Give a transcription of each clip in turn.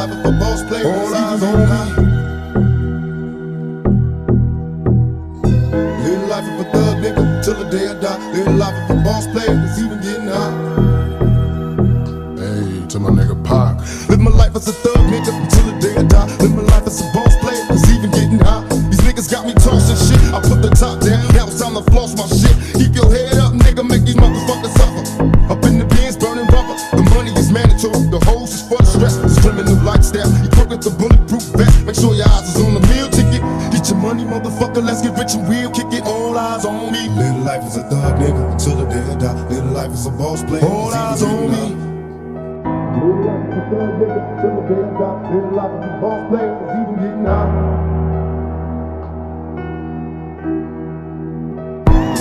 life of a boss player. All eyes on me. Live the life of a thug nigga till the day I die. Live the life of a boss player that's even getting high. Hey, to my nigga Pac. Live my life as a thug nigga till the day I die. Live my life as a boss player that's even getting high. These niggas got me tossing shit. I put the top down. Now it's time to floss my shit. Keep your head up, nigga. Make these motherfuckers suffer. Up in the bins, burning rubber. The money is mandatory. The hose is for the stress. It's criminal lifestyle. You crook with the bulletproof vest. Make sure your eyes is on the meal ticket. Get your money, motherfucker. Let's get rich and real. Kick it. All eyes on me. Live life as a thug nigga until the day I die. Live life as a boss player. All eyes on me. Live life as a thug nigga till the day I die. Live life as a boss player. It's even getting high.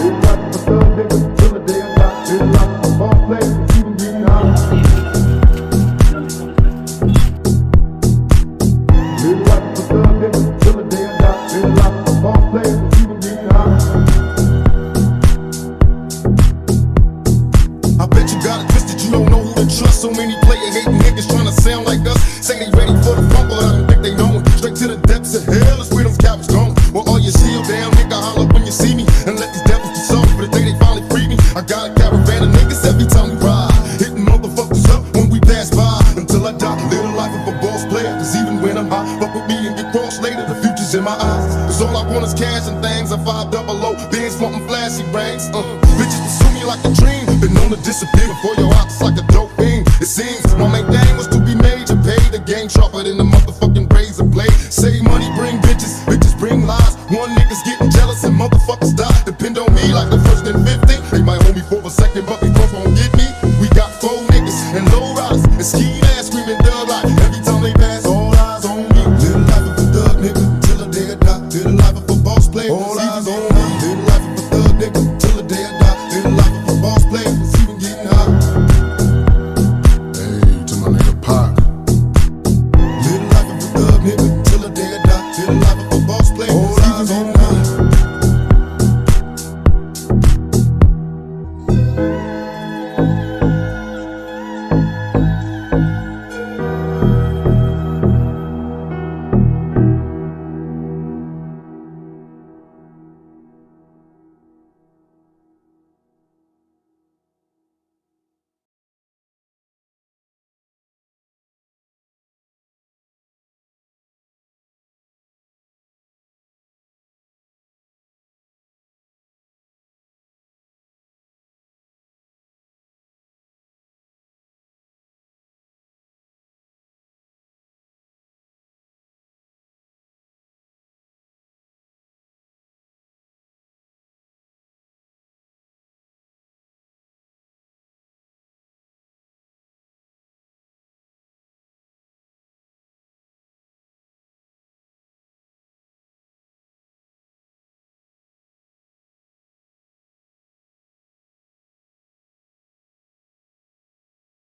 Live life as a thug nigga till the day I die. Live life as a boss player. It's even getting high. Live life as a thug nigga till the day I die. Live life as a boss player. It's even getting high. I bet you got it twisted. You don't know who to trust. So many player hating niggas trying to sound like us. Say they ready for the funk, but I don't think they know it. Straight to the depths of hell is where those cowards going. Well, all your shield down, nigga, holler when you see me. And let these devils be sorry for the day they finally free me. I got a caravan of niggas every time we ride. Hitting motherfuckers up when we pass by. Until I die, live the life of a boss player. Cause even when I'm high, fuck with me and get crossed later. The future's in my eyes. Cause all I want is cash and things. I 500, bands wanting flashy rings. Bitches pursue me like a dream. Been known to disappear before your eyes like a dope fiend. It seems my main thing was to be major. Pay the game sharper than the motherfucking razor blade. Save money, bring bitches, bitches bring lies. One nigga's getting jealous and motherfuckers die. Depend on me like the first and 50. They might hold me for a second, but before